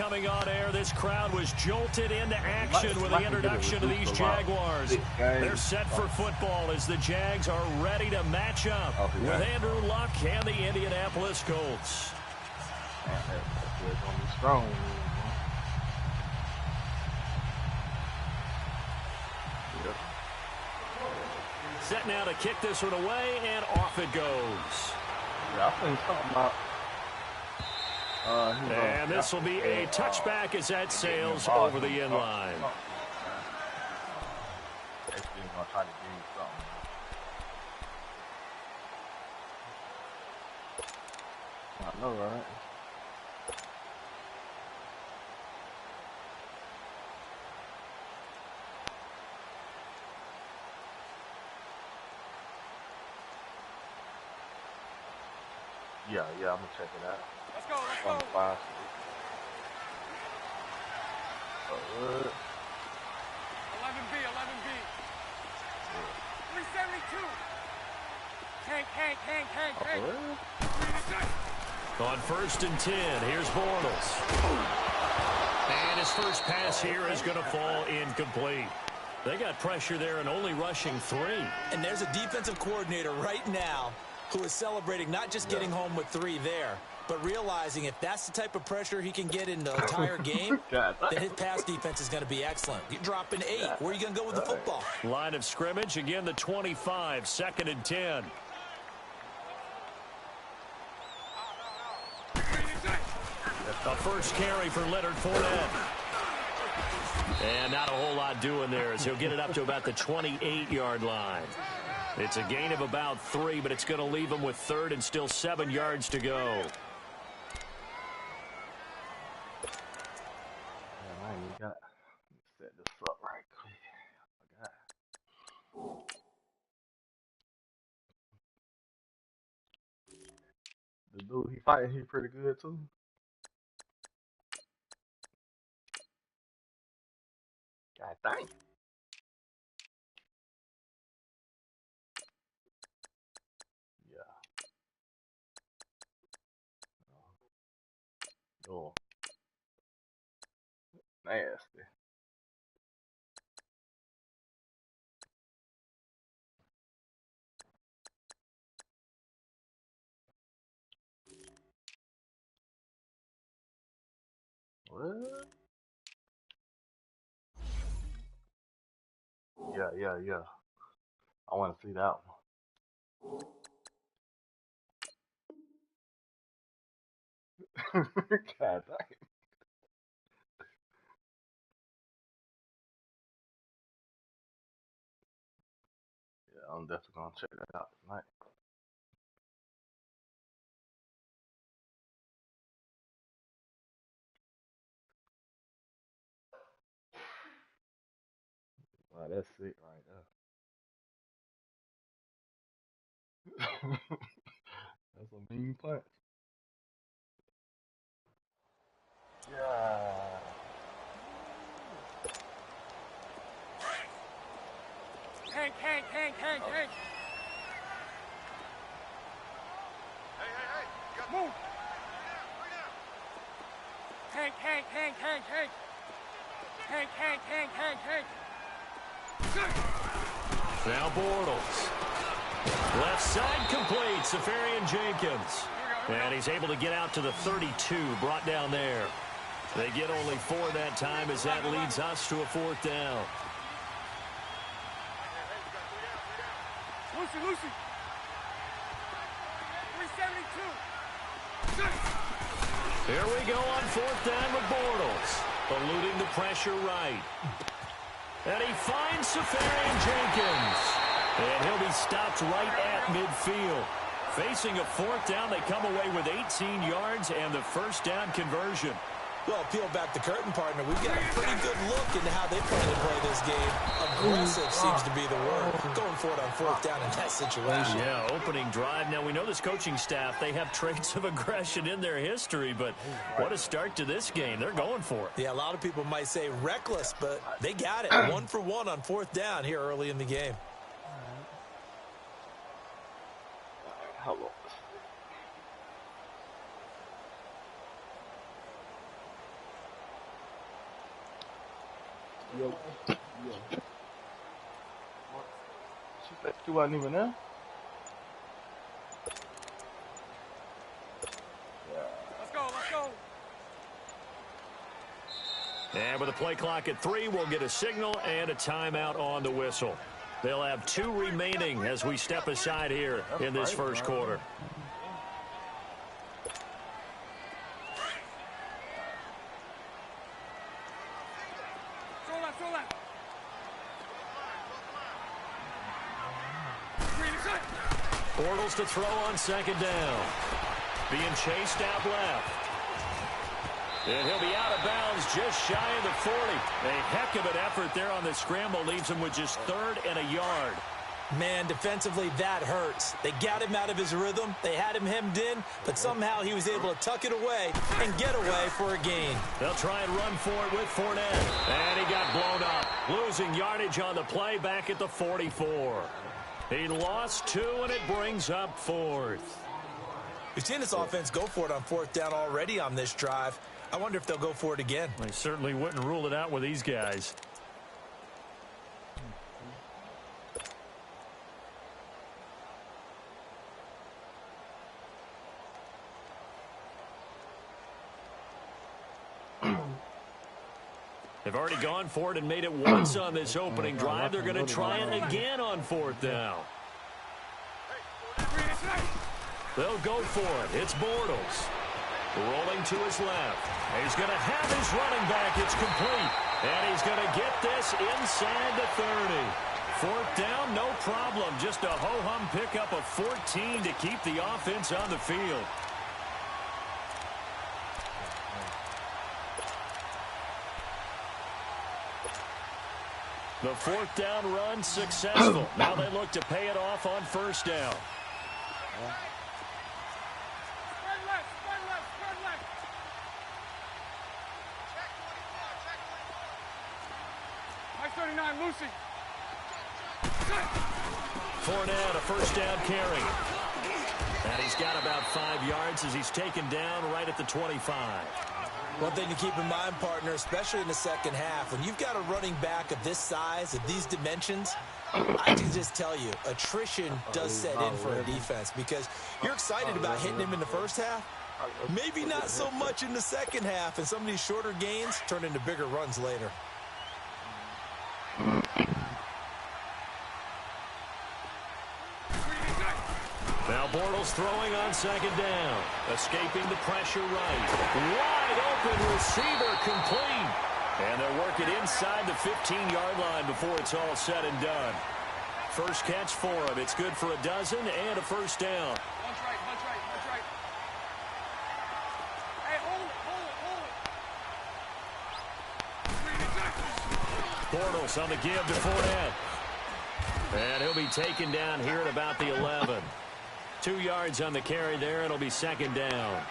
coming on air. This crowd was jolted into action with the introduction of these Jaguars. They're set for football as the Jags are ready to match up with Andrew Luck and the Indianapolis Colts. That's going to be strong. Set now to kick this one away, and off it goes. Yeah, I think something about... and this will be a touchback as that sails over the end line. They're going to try to do something. I know, right? Yeah, I'm gonna check it out. Let's go. 5. 11B. 372. Hank. On 1st and 10, here's Bortles. And his first pass here is going to fall incomplete. They got pressure there and only rushing 3. And there's a defensive coordinator right now who is celebrating not just getting home with 3 there, but realizing if that's the type of pressure he can get in the entire game, then his pass defense is going to be excellent. You're dropping 8. Where are you going to go with the football? Line of scrimmage, again the 25, 2nd and 10. A first carry for Leonard Fournette. And not a whole lot doing there as he'll get it up to about the 28-yard line. It's a gain of about 3, but it's going to leave him with 3rd and still 7 yards to go. Man, you got set this up right quick. I forgot. The dude he fighting, he pretty good too. God dang. Oh, nasty. What? Yeah. I want to see that one. God dang. Yeah, I'm definitely gonna check that out tonight. Wow, that's sick right there. That's a mean punch. Yeah. Hank. Hey. Move. Hank. Now Bortles. Left side complete. Safarian Jenkins. And he's able to get out to the 32, brought down there. They get only 4 that time as that leads us to a 4th down. Lucy. 372. Here we go on 4th down with Bortles. Eluding the pressure right. And he finds Safarian Jenkins. And he'll be stopped right at midfield. Facing a 4th down, they come away with 18 yards and the first down conversion. Well, peel back the curtain, partner. We've got a pretty good look into how they plan to play this game. Aggressive seems to be the word. Going for it on 4th down in that situation. Yeah, opening drive. Now, we know this coaching staff, they have traits of aggression in their history, but what a start to this game. They're going for it. Yeah, a lot of people might say reckless, but they got it. 1 for 1 on 4th down here early in the game. Hello. Yo. That you wasn't even there? Let's go, let's go. And with a play clock at 3, we'll get a signal and a timeout on the whistle. They'll have 2 remaining as we step aside here in this first quarter. Bortles to throw on second down. Being chased out left. And he'll be out of bounds just shy of the 40. A heck of an effort there on the scramble. Leaves him with just 3rd and a yard. Man, defensively, that hurts. They got him out of his rhythm. They had him hemmed in, but somehow he was able to tuck it away and get away for a gain. They'll try and run for it with Fournette. And he got blown up. Losing yardage on the play back at the 44. He lost 2, and it brings up 4th. We've seen this offense go for it on 4th down already on this drive. I wonder if they'll go for it again. They certainly wouldn't rule it out with these guys. They've already gone for it and made it once on this opening drive. They're going to try it again on 4th down. They'll go for it. It's Bortles. Rolling to his left. He's going to have his running back. It's complete. And he's going to get this inside the 30. 4th down, no problem. Just a ho-hum pickup of 14 to keep the offense on the field. The 4th down run successful. Now they look to pay it off on 1st down. Lucy. Fournette, a 1st down carry. And he's got about 5 yards as he's taken down right at the 25. One thing to keep in mind, partner, especially in the second half, when you've got a running back of this size, of these dimensions, I can just tell you, attrition does set in for a defense because you're excited about hitting him in the first half. Maybe not so much in the second half, and some of these shorter gains turn into bigger runs later. Now Bortles throwing on second down. Escaping the pressure right. Wide open receiver complete. And they're working inside the 15-yard line before it's all said and done. First catch for him. It's good for a dozen and a 1st down. Lunch right, lunch right, lunch right. Hey, hold it, Bortles on the give to Fournette. And he'll be taken down here at about the 11. 2 yards on the carry there. It'll be 2nd down.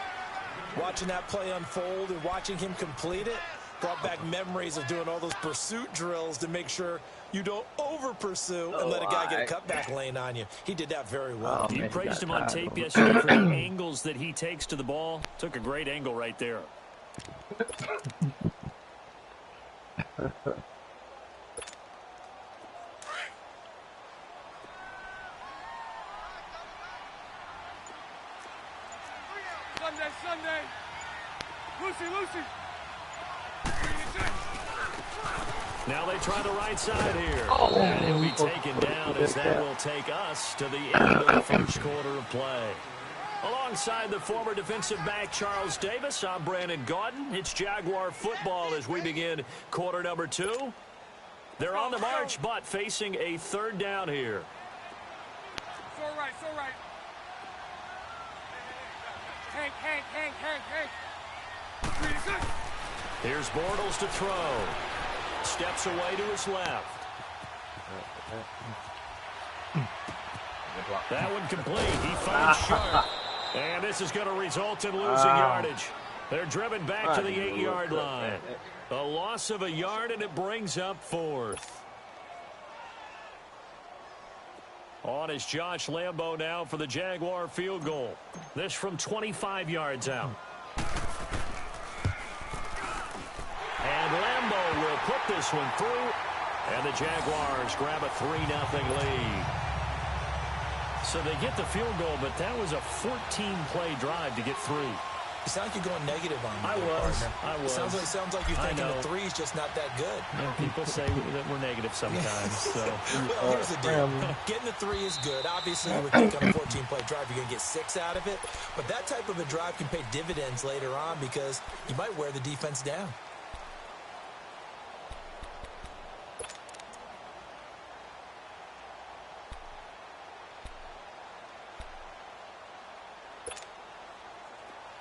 Watching that play unfold and watching him complete it brought back memories of doing all those pursuit drills to make sure you don't over-pursue and let a guy get a cutback lane on you. He did that very well. You praised him on tape yesterday for the angles that he takes to the ball. Took a great angle right there. Sunday. Lucy. Now they try the right side here. And he'll be taken down as that will take us to the end of the first quarter of play. Alongside the former defensive back Charles Davis, I'm Brandon Gaudin. It's Jaguar football as we begin quarter number 2. They're on the march, but facing a 3rd down here. So right. Hank. Here's Bortles to throw. Steps away to his left. That one complete. He finds Sharp. And this is going to result in losing yardage. They're driven back to the 8-yard line. A loss of a yard, and it brings up 4th. On is Josh Lambo now for the Jaguar field goal. This from 25 yards out. And Lambo will put this one through, and the Jaguars grab a 3-0 lead. So they get the field goal, but that was a 14-play drive to get 3. You sound like you're going negative on me. I was. Sounds like you're thinking the 3's just not that good. Yeah, people say that we're negative sometimes. So. Well, here's the deal. Getting the 3 is good. Obviously, you would think on a 14-play drive you're going to get 6 out of it. But that type of a drive can pay dividends later on because you might wear the defense down.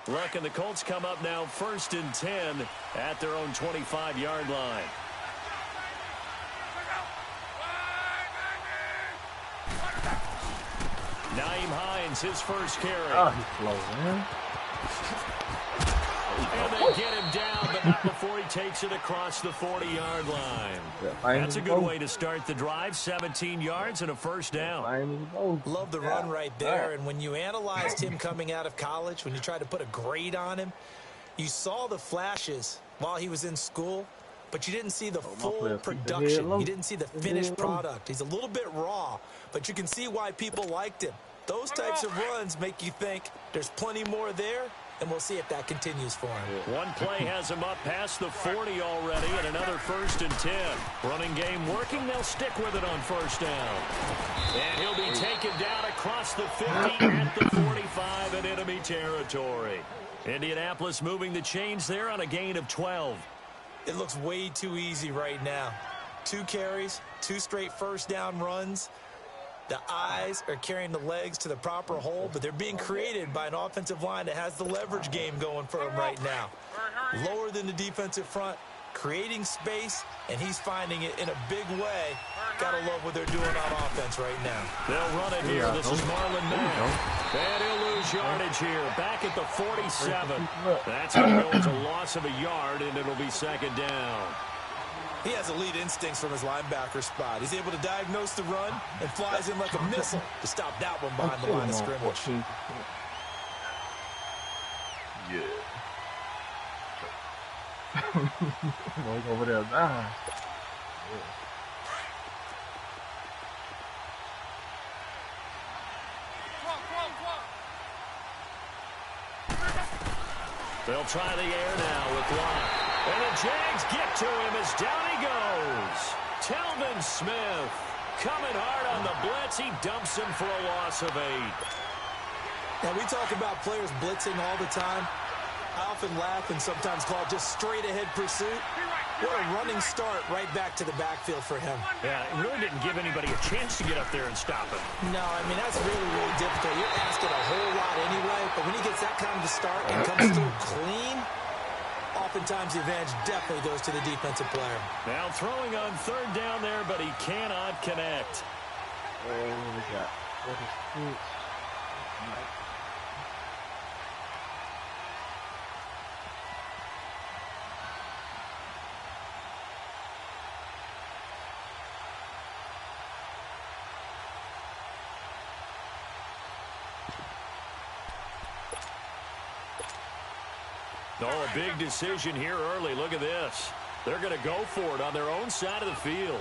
Look, and the Colts come up now 1st and 10 at their own 25-yard line. Nyheim Hines, his first carry. Oh, he's slow, man. And they get him down, but not before he takes it across the 40-yard line. That's a good way to start the drive. 17 yards and a first down. Love the run right there. And when you analyzed him coming out of college, when you tried to put a grade on him, you saw the flashes while he was in school, but you didn't see the full production. You didn't see the finished product. He's a little bit raw, but you can see why people liked him. Those types of runs make you think there's plenty more there, and we'll see if that continues for him. One play has him up past the 40 already, and another 1st and 10. Running game working. They'll stick with it on first down. And he'll be taken down across the 50 at the 45 in enemy territory. Indianapolis moving the chains there on a gain of 12. It looks way too easy right now. 2 carries, 2 straight first down runs. The eyes are carrying the legs to the proper hole, but they're being created by an offensive line that has the leverage game going for him right now. Lower than the defensive front, creating space, and he's finding it in a big way. Gotta love what they're doing on offense right now. They'll run it here. This is Marlon Mack. And he'll lose yardage here. Back at the 47. That's going to go as a loss of a yard, and it'll be 2nd down. He has elite instincts from his linebacker spot. He's able to diagnose the run and flies in like a missile to stop that one behind the line of scrimmage. Yeah. Going over there now. They'll try the air now with Locke. And the Jags get to him as down he goes. Telvin Smith coming hard on the blitz. He dumps him for a loss of 8. Now, we talk about players blitzing all the time. I often laugh and sometimes call it just straight-ahead pursuit. What a running start right back to the backfield for him. Yeah, it really didn't give anybody a chance to get up there and stop him. No, I mean, that's really, really difficult. You're asking a whole lot anyway, but when he gets that kind of a start and comes through clean, oftentimes the advantage definitely goes to the defensive player. Now throwing on 3rd down there, but he cannot connect. What we got? 46. Oh, a big decision here early. Look at this. They're going to go for it on their own side of the field.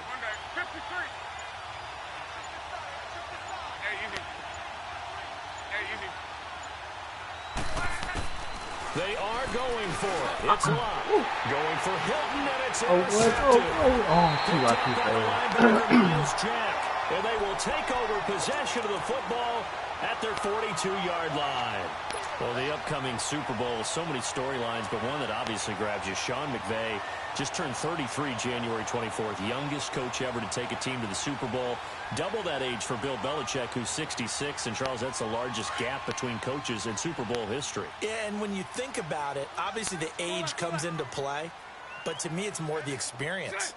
They are going for it. It's Locke. Going for Hilton, and it's intercepted. Miles Jack. And they will take over possession of the football at their 42-yard line. Well, the upcoming Super Bowl, so many storylines, but one that obviously grabs you. Sean McVay just turned 33 January 24th. Youngest coach ever to take a team to the Super Bowl. Double that age for Bill Belichick, who's 66. And, Charles, that's the largest gap between coaches in Super Bowl history. Yeah, and when you think about it, obviously the age comes into play. But to me, it's more the experience.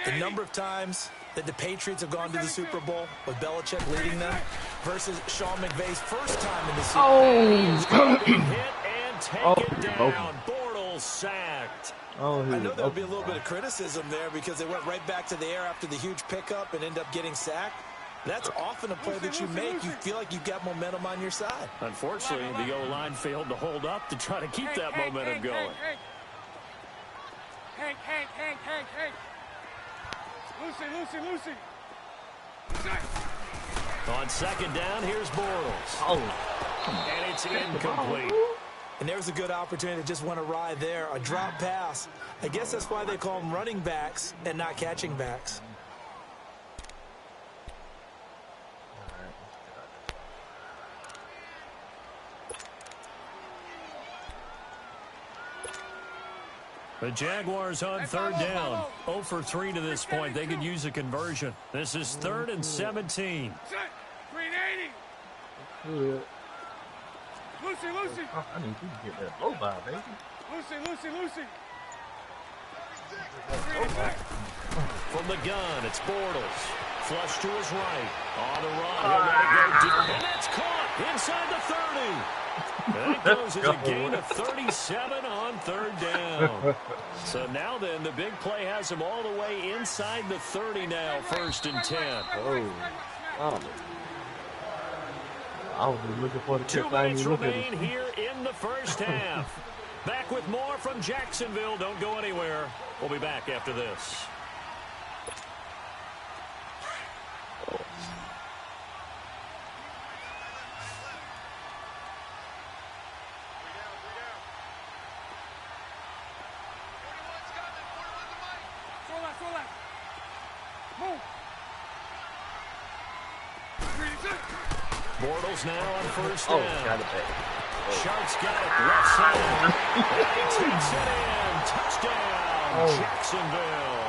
The number of times that the Patriots have gone to the Super Bowl with Belichick leading them versus Sean McVay's first time in the Super Bowl. Hit and take it down. Bortles sacked. I know there would be a little bit of criticism there because they went right back to the air after the huge pickup and end up getting sacked. That's often a play that you make. You feel like you've got momentum on your side. Unfortunately, the O-line failed to hold up to try to keep that momentum going. Hank. Lucy. On second down, here's Bortles. Oh. And it's incomplete. And there's a good opportunity to just want to ride there. A drop pass. I guess that's why they call them running backs and not catching backs. The Jaguars on third down. 0 for 3 to this point. They could use a conversion. This is 3rd and 17. 380. Good. Lucy. I need you to get that blow by, baby. Lucy. From the gun, it's Bortles. Flush to his right. On the run. He'll let it go deep. And that's caught inside the 30. That goes as a gain of 37 on third down. So now then, the big play has him all the way inside the 30 now, 1st and 10. Oh. I was just looking for the 2 minutes remain here in the first half. Back with more from Jacksonville. Don't go anywhere. We'll be back after this. Bortles now on first down. Got it back. Sharks got it left side. And he takes it in. Touchdown, Jacksonville.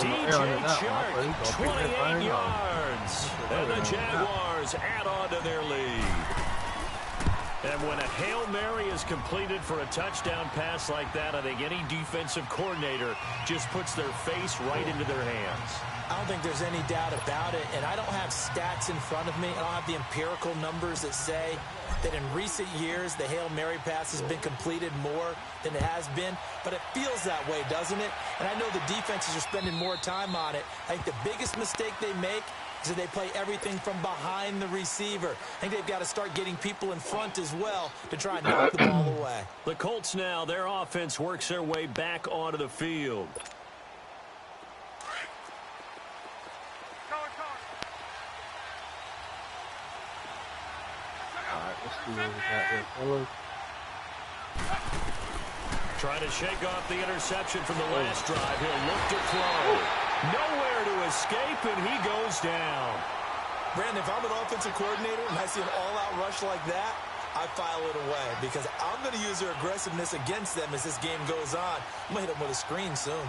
DJ Shark, 28 yards. And the Jaguars add on to their lead. And when a Hail Mary is completed for a touchdown pass like that, I think any defensive coordinator just puts their face right into their hands. I don't think there's any doubt about it, and I don't have stats in front of me. I don't have the empirical numbers that say that in recent years the Hail Mary pass has been completed more than it has been, but it feels that way, doesn't it? And I know the defenses are spending more time on it. I think the biggest mistake they make is that they play everything from behind the receiver. I think they've got to start getting people in front as well to try and knock the ball away. The Colts now, their offense works their way back onto the field. Trying to shake off the interception from the last drive. He'll look to throw. Nowhere to escape, and he goes down. Brandon, if I'm an offensive coordinator and I see an all-out rush like that, I file it away because I'm going to use their aggressiveness against them as this game goes on. I'm going to hit them with a screen soon.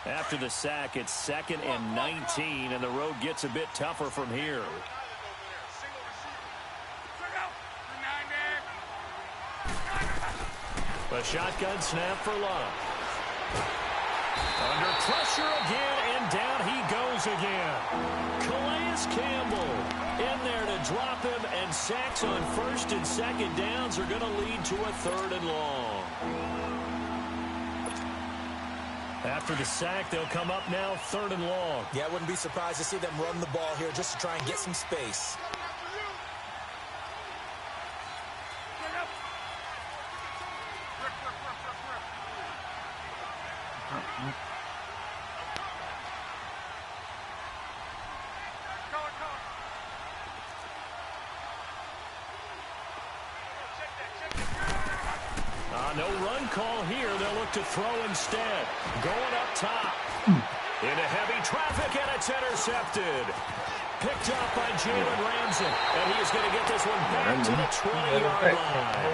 After the sack, it's 2nd and 19, and the road gets a bit tougher from here. A shotgun snap for Love. Under pressure again, and down he goes again. Calais Campbell in there to drop him, and sacks on 1st and 2nd downs are going to lead to a 3rd and long. After the sack, they'll come up now 3rd and long. Yeah, I wouldn't be surprised to see them run the ball here just to try and get some space. No run call here. They'll look to throw instead. Going up top. Into heavy traffic, and it's intercepted. Picked up by Jalen Ramsey. And he is going to get this one back to the 20-yard line.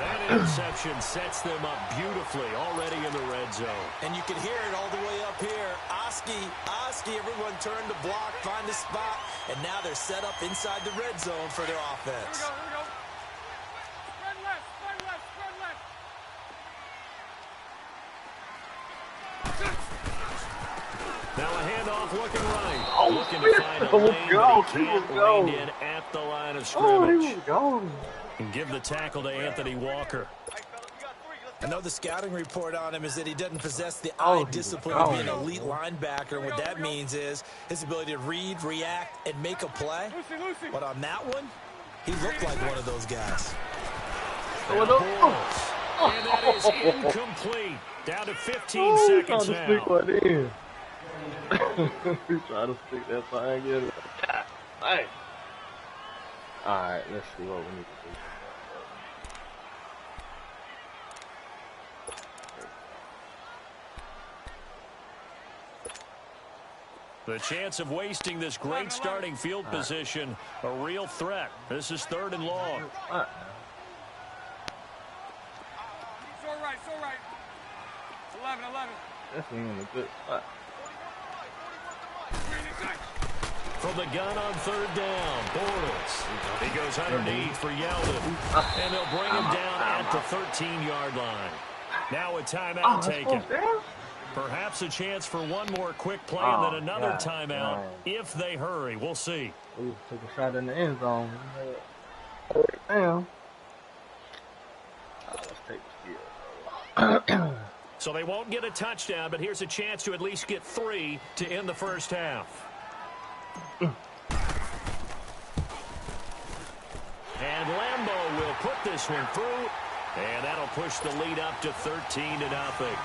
That interception sets them up beautifully already in the red zone. And you can hear it all the way up here. Oski, everyone turn to block, find a spot. And now they're set up inside the red zone for their offense. Here we go. Spread left. Now a handoff looking right. Looking to find a lane, but he can't land in at the line of scrimmage. And give the tackle to Anthony Walker. I know the scouting report on him is that he doesn't possess the eye discipline to be an elite linebacker. And what that means is his ability to read, react, and make a play. But on that one, he looked like one of those guys. And that is incomplete. Down to 15 seconds now. He's trying to stick that thing in. Hey. Alright, let's see what we need to do. The chance of wasting this great starting field position, a real threat. This is 3rd and long. It's all right, it's all right. 11. That's in a good spot. From the gun on 3rd down, Bortles. He goes underneath for Yeldon. And they'll bring him down at the 13-yard line. Now a timeout taken. Perhaps a chance for one more quick play and then another timeout if they hurry. We'll see. We took a shot in the end zone. Damn. Let's take the field. So they won't get a touchdown, but here's a chance to at least get 3 to end the first half. And Lambeau will put this one through, and that'll push the lead up to 13-0.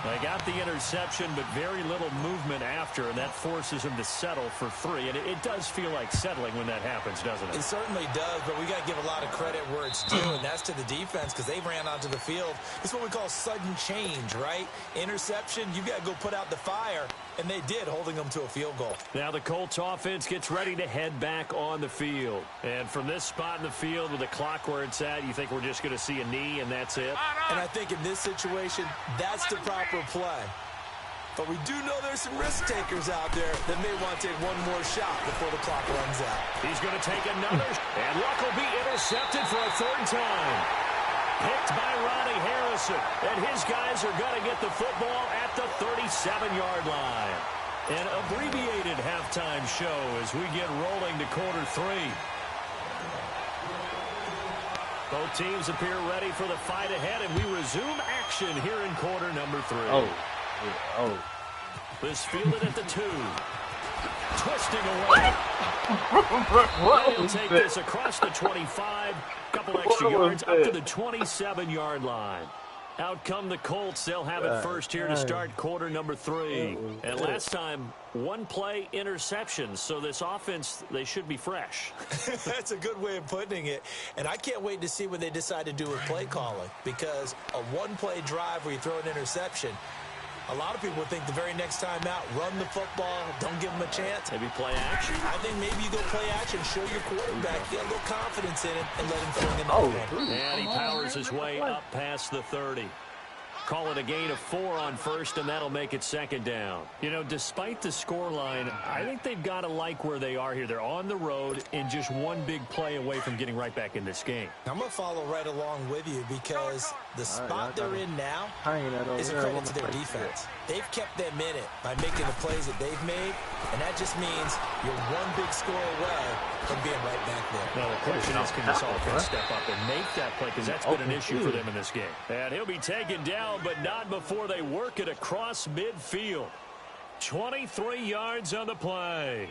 They got the interception, but very little movement after, and that forces them to settle for 3. And it does feel like settling when that happens, doesn't it? It certainly does, but we got to give a lot of credit where it's due, and that's to the defense because they ran onto the field. It's what we call sudden change, right? Interception, you got to go put out the fire, and they did, holding them to a field goal. Now the Colts offense gets ready to head back on the field. And from this spot in the field with the clock where it's at, you think we're just going to see a knee and that's it? And I think in this situation, that's the proper play. But we do know there's some risk takers out there that may want to take one more shot before the clock runs out. He's going to take another, and Luck will be intercepted for a 3rd time. Picked by Ronnie Harrison, and his guys are going to get the football at the 37-yard line. An abbreviated halftime show as we get rolling to quarter 3. Both teams appear ready for the fight ahead, and we resume action here in quarter number 3. This fielded at the 2. Twisting away. He'll take this across the 25. Couple extra yards up to the 27-yard line. Out come the Colts. They'll have it first here to start quarter number 3. And last time, 1 play interception. So this offense, they should be fresh. That's a good way of putting it. And I can't wait to see what they decide to do with play calling. Because a 1-play drive where you throw an interception, a lot of people think the very next time out, run the football, don't give them a chance. Maybe play action. I think maybe you go play action, show your quarterback, get a little confidence in it, and let him throw in the And he powers his way up past the 30. Call it a gain of 4 on first, and that'll make it 2nd down. You know, despite the scoreline, I think they've got to like where they are here. They're on the road and just 1 big play away from getting right back in this game. I'm going to follow right along with you because the spot they're in now is a credit to their defense. They've kept them in it by making the plays that they've made, and that just means you're 1 big score away from being right back there. Now, the question is, can this offense step up and make that play? Because that's been an issue for them in this game. And he'll be taken down, but not before they work it across midfield. 23 yards on the play.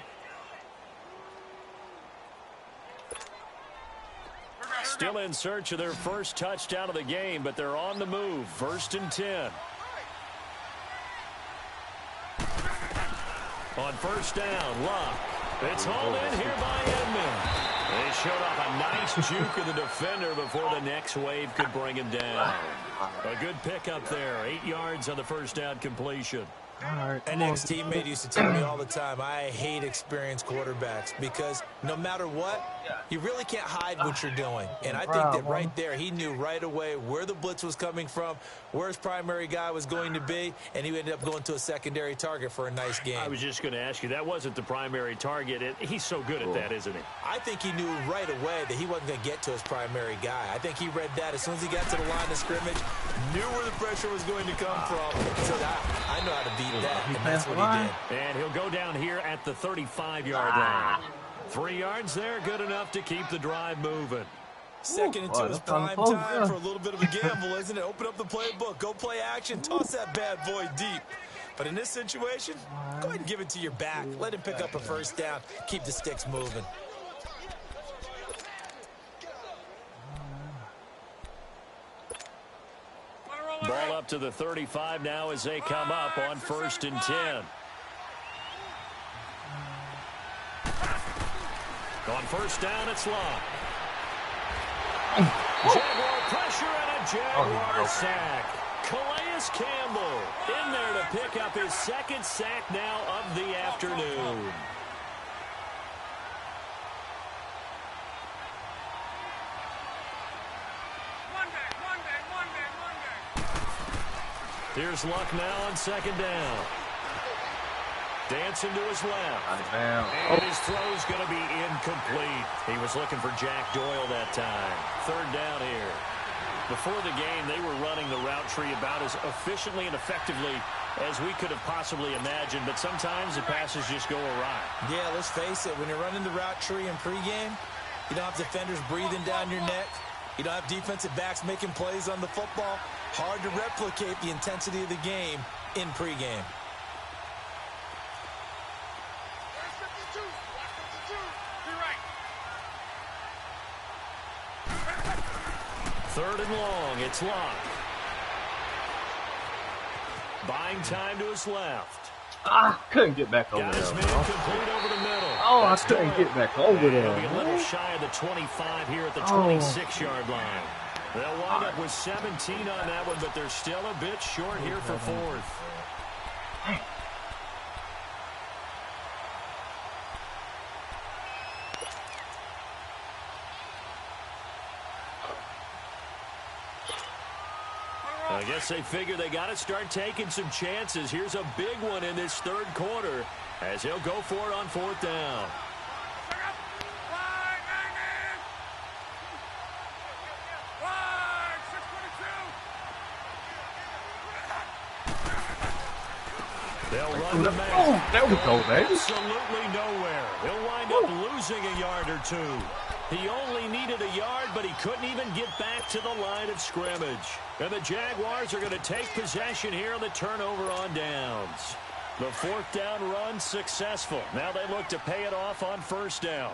Still in search of their first touchdown of the game, but they're on the move. 1st and 10. On 1st down, Luck. It's hauled in here by Edmond. They showed off a nice juke of the defender before the next wave could bring him down. A good pickup there. 8 yards on the 1st down completion. An ex-teammate used to tell me all the time, I hate experienced quarterbacks because no matter what, you really can't hide what you're doing. And I think that right there, he knew right away where the blitz was coming from, where his primary guy was going to be, and he ended up going to a secondary target for a nice game. I was just going to ask you, that wasn't the primary target. He's so good at that, isn't he? I think he knew right away that he wasn't going to get to his primary guy. I think he read that as soon as he got to the line of scrimmage, knew where the pressure was going to come from. So I know how to beat that, and that's what he did. And he'll go down here at the 35-yard line. 3 yards there, good enough to keep the drive moving. Second and 2 is prime time for a little bit of a gamble, isn't it? Open up the playbook. Go play action. Toss that bad boy deep. But in this situation, go ahead and give it to your back. Let him pick up a first down. Keep the sticks moving. Ball up to the 35 now as they come up on 1st and 10. On 1st down, it's Locke. Jaguar pressure and a Jaguar sack. Calais Campbell in there to pick up his 2nd sack now of the afternoon. Here's Luck now on 2nd down. Dancing to his left. And his throw's going to be incomplete. He was looking for Jack Doyle that time. 3rd down here. Before the game, they were running the route tree about as efficiently and effectively as we could have possibly imagined, but sometimes the passes just go awry. Yeah, let's face it. When you're running the route tree in pregame, you don't have defenders breathing down your neck. You don't have defensive backs making plays on the football. Hard to replicate the intensity of the game in pregame. Third and long, it's Locke. Buying time to his left. Couldn't get back over there. Complete over the middle. I couldn't get back over there. He'll be a little shy of the 25 here at the 26-yard line. They'll wind up with 17 on that one, but they're still a bit short here for 4th. I guess they figure they got to start taking some chances. Here's a big one in this 3rd quarter as he'll go for it on 4th down. They'll run the man. There we go, baby. Absolutely nowhere. He'll wind up losing a yard or 2. He only needed a yard, but he couldn't even get back to the line of scrimmage. And the Jaguars are going to take possession here on the turnover on downs. The 4th down run successful. Now they look to pay it off on 1st down.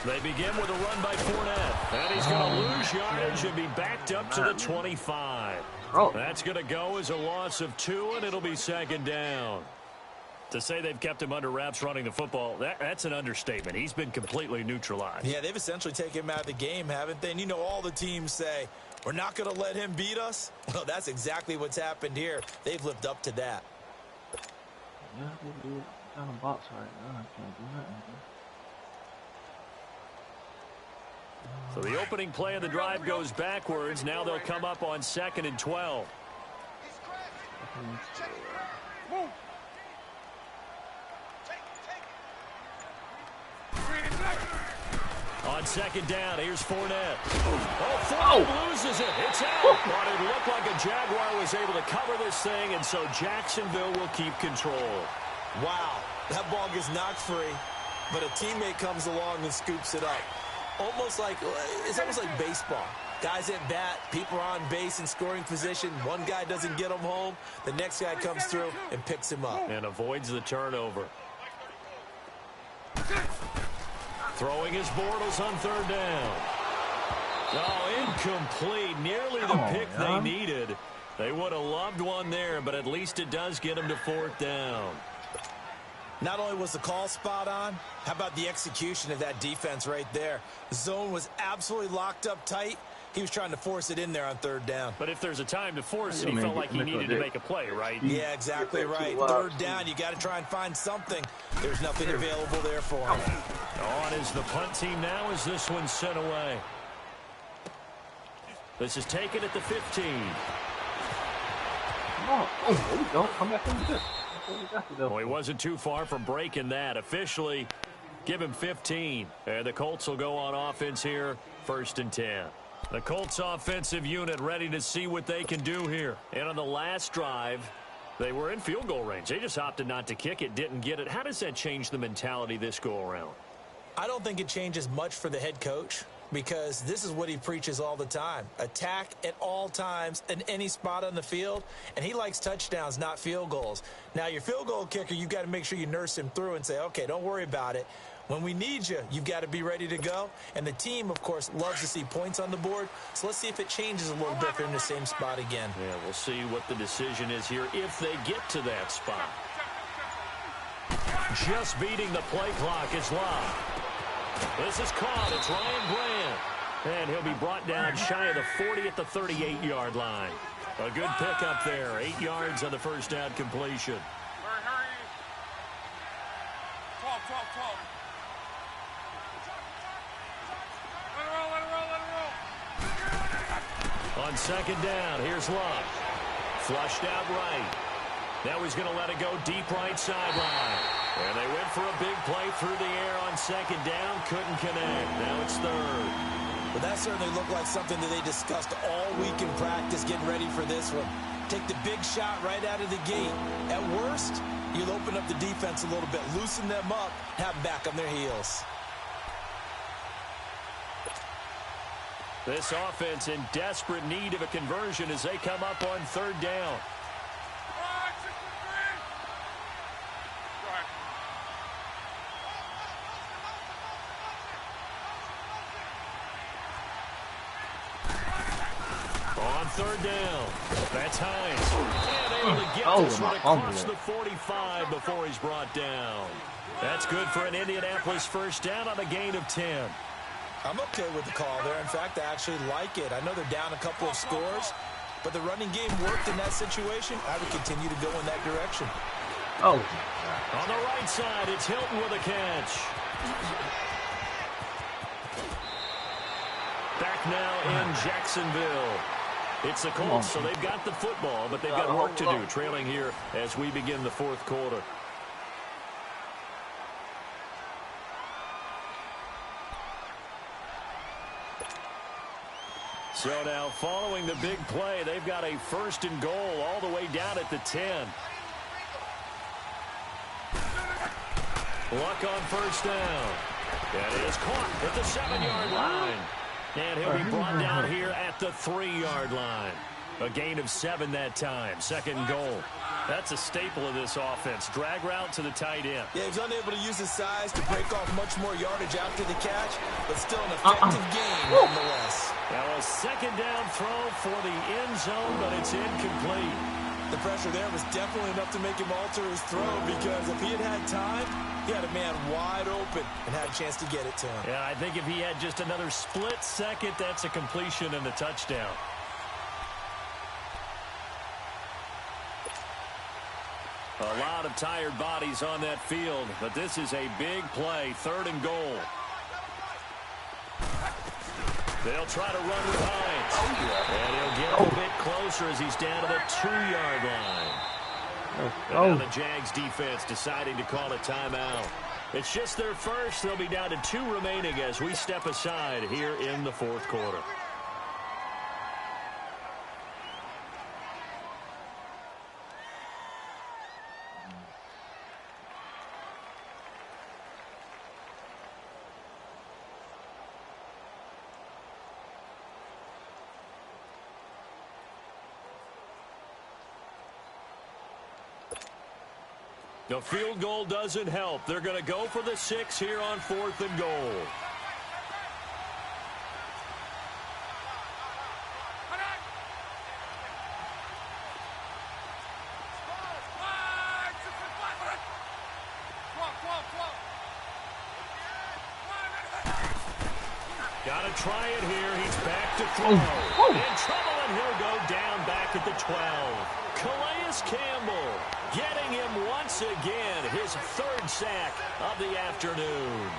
They begin with a run by Fournette. And he's going to lose yardage and be backed up to the 25. That's going to go as a loss of 2, and it'll be 2nd down. To say they've kept him under wraps running the football, that's an understatement. He's been completely neutralized. Yeah, they've essentially taken him out of the game, haven't they? And you know all the teams say, we're not going to let him beat us. Well, that's exactly what's happened here. They've lived up to that. Yeah, we'll do it down a box right now. I can't do nothing. So the opening play of the drive goes backwards. Now they'll come up on 2nd and 12. On 2nd down, here's Fournette. Fournette loses it. It's out. But it looked like a Jaguar was able to cover this thing, and so Jacksonville will keep control. Wow, that ball gets knocked free, but a teammate comes along and scoops it up. It's almost like baseball. Guys at bat, people are on base in scoring position. One guy doesn't get him home. The next guy comes through and picks him up. And avoids the turnover. Throwing his Bortles on 3rd down. Oh, incomplete. Nearly the pick they needed. They would have loved one there, but at least it does get them to 4th down. Not only was the call spot on, how about the execution of that defense right there? The zone was absolutely locked up tight. He was trying to force it in there on 3rd down. But if there's a time to force it, he felt like he needed to make a play, right? Yeah, exactly right. 3rd down, you got to try and find something. There's nothing available there for him. On is the punt team now as this one's sent away. This is taken at the 15. Oh, there we go. Come back into this. Well, he wasn't too far from breaking that. Officially, give him 15. And the Colts will go on offense here, 1st and 10. The Colts offensive unit ready to see what they can do here. And on the last drive, They were in field goal range. They just opted not to kick it, didn't get it. How does that change the mentality this go-around? I don't think it changes much for the head coach because this is what he preaches all the time. Attack at all times in any spot on the field, and he likes touchdowns, not field goals. Now, your field goal kicker, you've got to make sure you nurse him through and say, okay, don't worry about it. When we need you, you've got to be ready to go. And the team, of course, loves to see points on the board. So let's see if it changes a little bit if they're in the same spot again. Yeah, we'll see what the decision is here if they get to that spot. Just beating the play clock is Love. This is caught. It's Ryan Grant. And he'll be brought down shy of the 40 at the 38-yard line. A good pickup there. 8 yards on the first down completion. Hurry. 12. On second down, here's Love. Flushed out right. Now he's going to let it go deep right sideline. And they went for a big play through the air on second down. Couldn't connect. Now it's third. But that certainly looked like something that they discussed all week in practice getting ready for this one. Take the big shot right out of the gate. At worst, you'll open up the defense a little bit, loosen them up, have them back on their heels. This offense in desperate need of a conversion as they come up on third down. On third down, that's Hines. And able to get this one across the 45 before he's brought down. That's good for an Indianapolis first down on a gain of 10. I'm okay with the call there. In fact, I actually like it. I know they're down a couple of scores, but the running game worked in that situation. I would continue to go in that direction. Oh. On the right side, it's Hilton with a catch. Back now in Jacksonville. It's the Colts, so they've got the football, but they've got work to do, trailing here as we begin the fourth quarter. So now, following the big play, they've got a first and goal all the way down at the 10. Luck on first down. That is caught at the 7-yard line. And he'll be brought down here at the 3-yard line. A gain of 7 that time. Second goal. That's a staple of this offense. Drag route to the tight end. Yeah, he's unable to use his size to break off much more yardage after the catch, but still an effective gain nonetheless. Now a second down throw for the end zone, but it's incomplete. The pressure there was definitely enough to make him alter his throw because if he had time, he had a man wide open and had a chance to get it to him. Yeah, I think if he had just another split second, that's a completion and a touchdown. A lot of tired bodies on that field, but this is a big play, third and goal. They'll try to run with Hines. And he'll get a bit closer as he's down to the 2-yard line. And now the Jags defense deciding to call a timeout. It's just their first. They'll be down to 2 remaining as we step aside here in the fourth quarter. The field goal doesn't help. They're going to go for the 6 here on 4th and goal. Got to try it here. He's back to throw. In trouble, and he'll go down back at the 12. Calais Campbell getting him once again, his 3rd sack of the afternoon.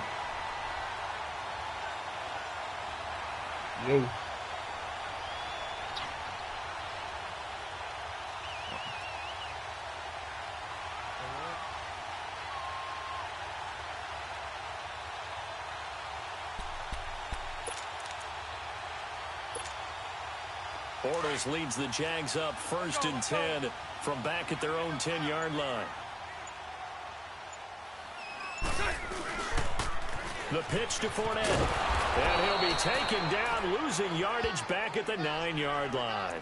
Bortles leads the Jags up 1st and 10 from back at their own 10-yard line. The pitch to Fournette. And he'll be taken down, losing yardage back at the 9-yard line.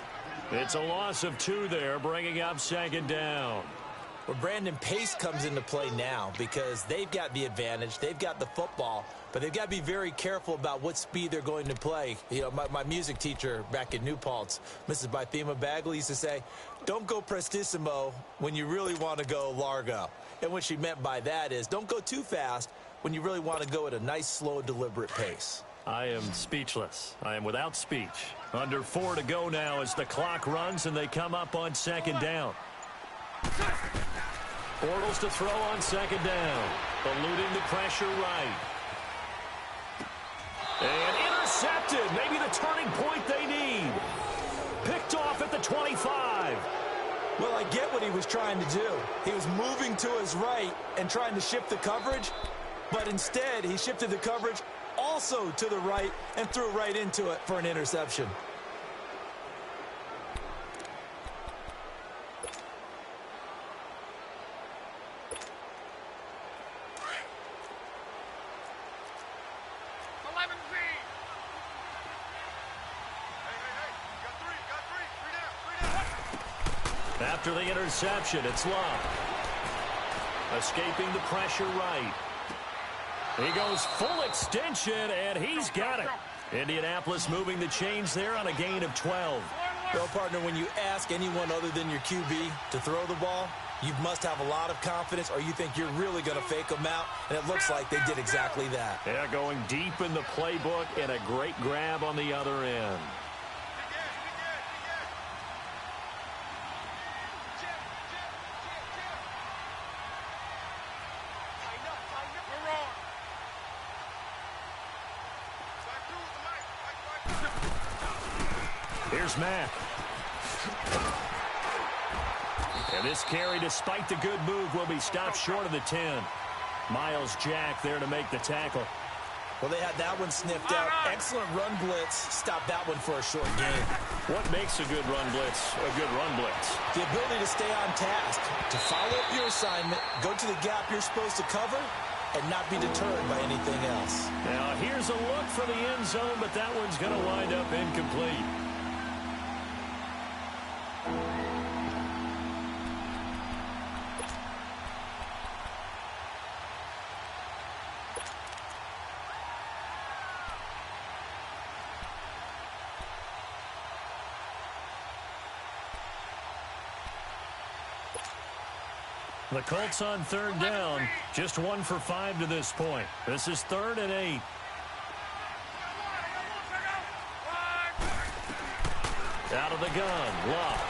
It's a loss of 2 there, bringing up 2nd down. Well, Brandon, pace comes into play now because they've got the advantage. They've got the football, but they've got to be very careful about what speed they're going to play. You know, my music teacher back in New Paltz, Mrs. Bythema Bagley, used to say, don't go prestissimo when you really want to go largo. And what she meant by that is don't go too fast when you really want to go at a nice, slow, deliberate pace. I am speechless. I am without speech. Under 4 to go now as the clock runs and they come up on 2nd down. Bortles to throw on 2nd down. Eluding the pressure right. And intercepted. Maybe the turning point they need. Picked off at the 25. Well, I get what he was trying to do. He was moving to his right and trying to shift the coverage, but instead he shifted the coverage also to the right and threw right into it for an interception. After the interception, it's Love. Escaping the pressure right. He goes full extension, and he's got it. Indianapolis moving the chains there on a gain of 12. Well, partner, when you ask anyone other than your QB to throw the ball, you must have a lot of confidence or you think you're really going to fake them out, and it looks like they did exactly that. Yeah, going deep in the playbook and a great grab on the other end. Here's Mack. And this carry, despite the good move, will be stopped short of the 10. Miles Jack there to make the tackle. Well, they had that one sniffed out. Excellent run blitz. Stopped that one for a short gain. What makes a good run blitz a good run blitz? The ability to stay on task, to follow up your assignment, go to the gap you're supposed to cover, and not be deterred by anything else. Now, here's a look for the end zone, but that one's going to wind up incomplete. The Colts on 3rd down, just 1 for 5 to this point. This is 3rd and 8. Out of the gun, Love.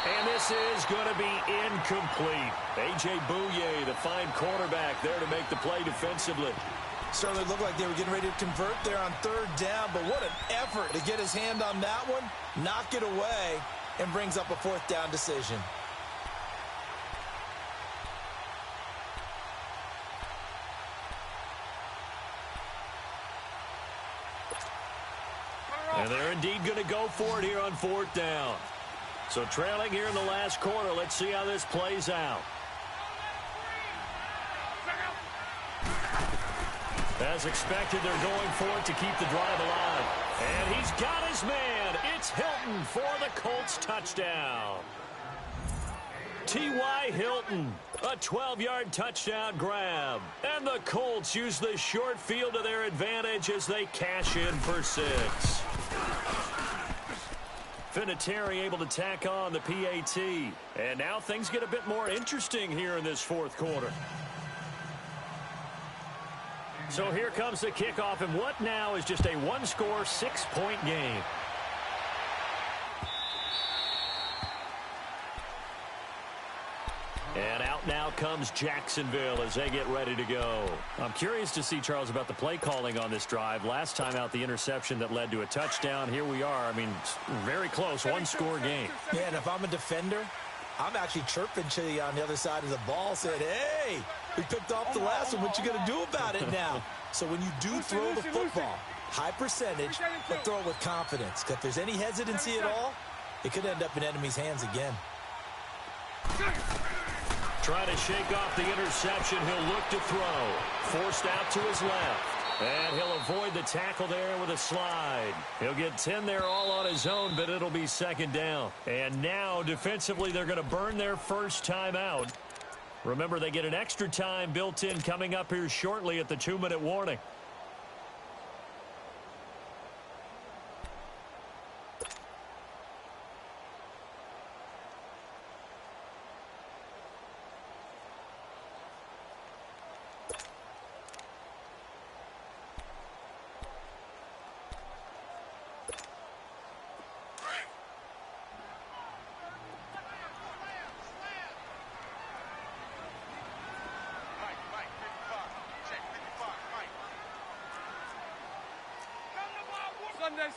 And this is going to be incomplete. A.J. Bouye, the fine quarterback, there to make the play defensively. Certainly looked like they were getting ready to convert there on 3rd down, but what an effort to get his hand on that one, knock it away, and brings up a 4th down decision. And they're indeed going to go for it here on 4th down. So trailing here in the last quarter, let's see how this plays out. As expected, they're going for it to keep the drive alive. And he's got his man. It's Hilton for the Colts touchdown. T.Y. Hilton, a 12-yard touchdown grab. And the Colts use the short field to their advantage as they cash in for 6. Vinatieri able to tack on the PAT. And now things get a bit more interesting here in this 4th quarter. So here comes the kickoff, and what now is just a 1-score, 6-point game. And out now comes Jacksonville as they get ready to go. I'm curious to see, Charles, about the play calling on this drive. Last time out, the interception that led to a touchdown. Here we are. I mean, very close, 1-score game. Yeah, and if I'm a defender, I'm actually chirping to you on the other side of the ball, saying, hey, we picked off the last one. What you going to do about it now? So when you do throw the football, High percentage, but throw it with confidence. If there's any hesitancy at all, it could end up in enemy's hands again. Trying to shake off the interception. He'll look to throw. Forced out to his left. And he'll avoid the tackle there with a slide. He'll get 10 there all on his own, but it'll be second down. And now, defensively, they're going to burn their first timeout. Remember, they get an extra time built in coming up here shortly at the 2-minute warning.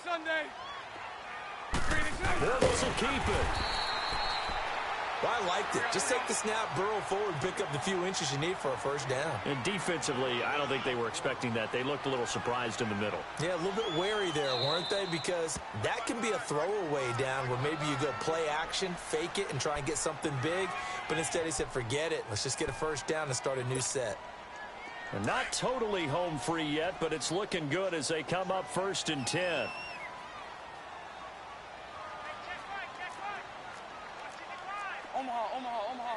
Sunday. Bortles will keep it. Well, I liked it. Just take the snap, burrow forward, pick up the few inches you need for a first down. And defensively, I don't think they were expecting that. They looked a little surprised in the middle. Yeah, a little bit wary there, weren't they? Because that can be a throwaway down where maybe you go play action, fake it, and try and get something big. But instead he said, forget it. Let's just get a first down and start a new set. And not totally home free yet, but it's looking good as they come up 1st and 10. Omaha.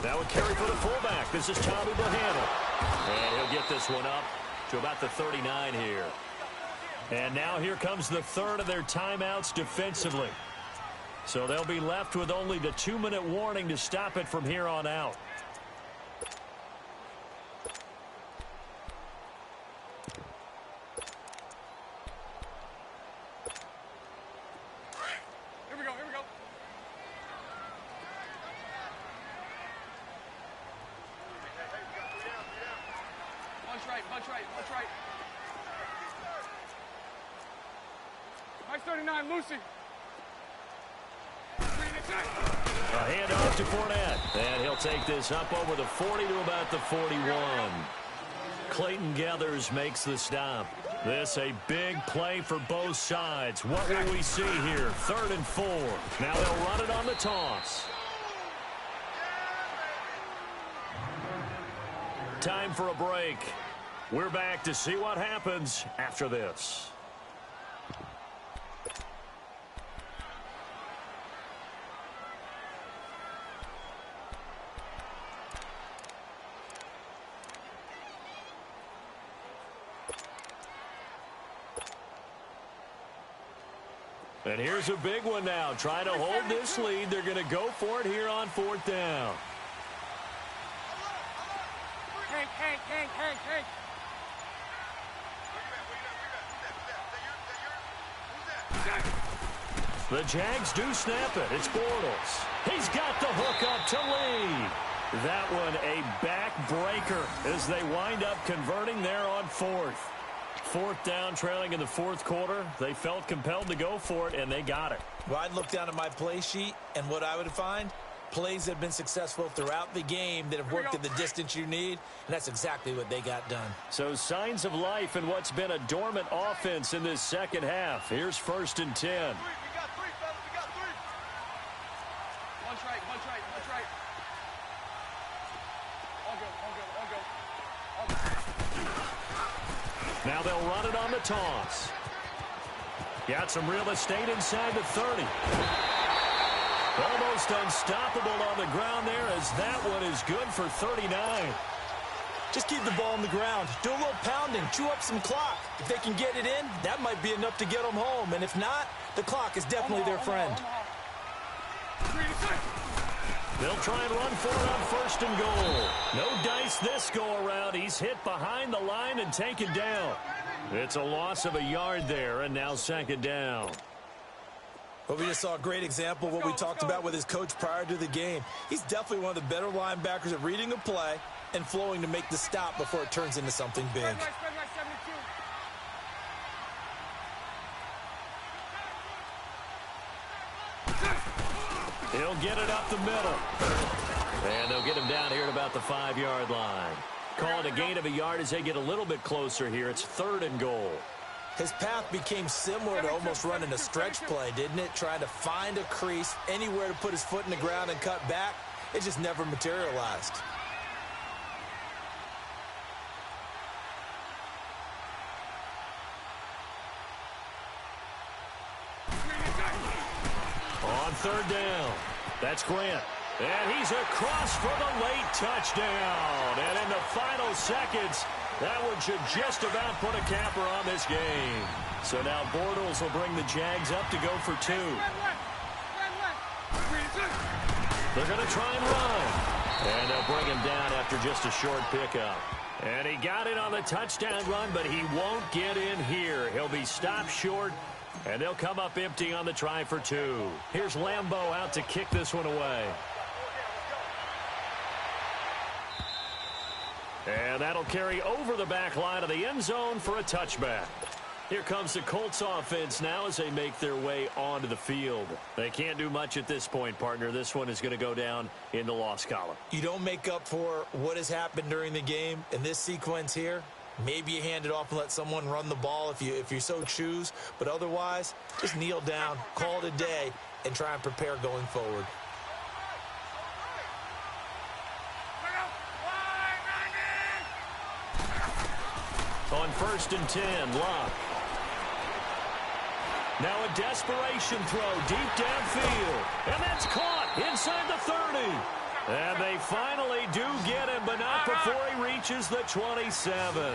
That would carry for the fullback. This is Tommy to handle. And he'll get this one up to about the 39 here. And now here comes the third of their timeouts defensively. So they'll be left with only the 2-minute warning to stop it from here on out. Bunch right. Mike 39, Lucy. A handoff to Fournette. And he'll take this up over the 40 to about the 41. Clayton Gathers makes the stop. This a big play for both sides. What will we see here? 3rd and 4. Now they'll run it on the toss. Time for a break. We're back to see what happens after this. And here's a big one now. Trying to hold this lead. They're going to go for it here on 4th down. Hank. The Jags do snap it. It's Bortles. He's got the hook up to lead. That one a backbreaker as they wind up converting there on 4th. 4th down, trailing in the 4th quarter. They felt compelled to go for it, and they got it. Well, I'd look down at my play sheet, and what I would find, plays that have been successful throughout the game that have worked at the distance you need, and that's exactly what they got done. So signs of life in what's been a dormant offense in this second half. Here's 1st and 10. We got three, fellas. We got three. Bunch right. All good. Now they'll run it on the toss. Got some real estate inside the 30. Almost unstoppable on the ground there as that one is good for 39. Just keep the ball on the ground. Do a little pounding. Chew up some clock. If they can get it in, that might be enough to get them home. And if not, the clock is definitely their friend. They'll try and run for it on 1st and goal. No dice this go-around. He's hit behind the line and taken down. It's a loss of a yard there, and now 2nd down. But we just saw a great example of what we talked about with his coach prior to the game. He's definitely one of the better linebackers at reading a play and flowing to make the stop before it turns into something big. Spread right, 72. He'll get it up the middle. And they'll get him down here at about the 5-yard line. call it a gain of a yard as they get a little bit closer here. It's 3rd and goal. His path became similar to almost running a stretch play, didn't it? Trying to find a crease, anywhere to put his foot in the ground and cut back. It just never materialized. On 3rd down, that's Grant. And he's across for the late touchdown. And in the final seconds, that one should just about put a capper on this game. So now Bortles will bring the Jags up to go for 2. They're going to try and run. And they'll bring him down after just a short pickup. And he got it on the touchdown run, but he won't get in here. He'll be stopped short, and they'll come up empty on the try for 2. Here's Lambeau out to kick this one away. And that'll carry over the back line of the end zone for a touchback. Here comes the Colts offense now as they make their way onto the field. They can't do much at this point, partner. This one is going to go down in the loss column. You don't make up for what has happened during the game in this sequence here. Maybe you hand it off and let someone run the ball if you so choose. But otherwise, just kneel down, call it a day, and try and prepare going forward. On 1st and 10, Luck. Now a desperation throw deep downfield. And that's caught inside the 30. And they finally do get him, but not before he reaches the 27.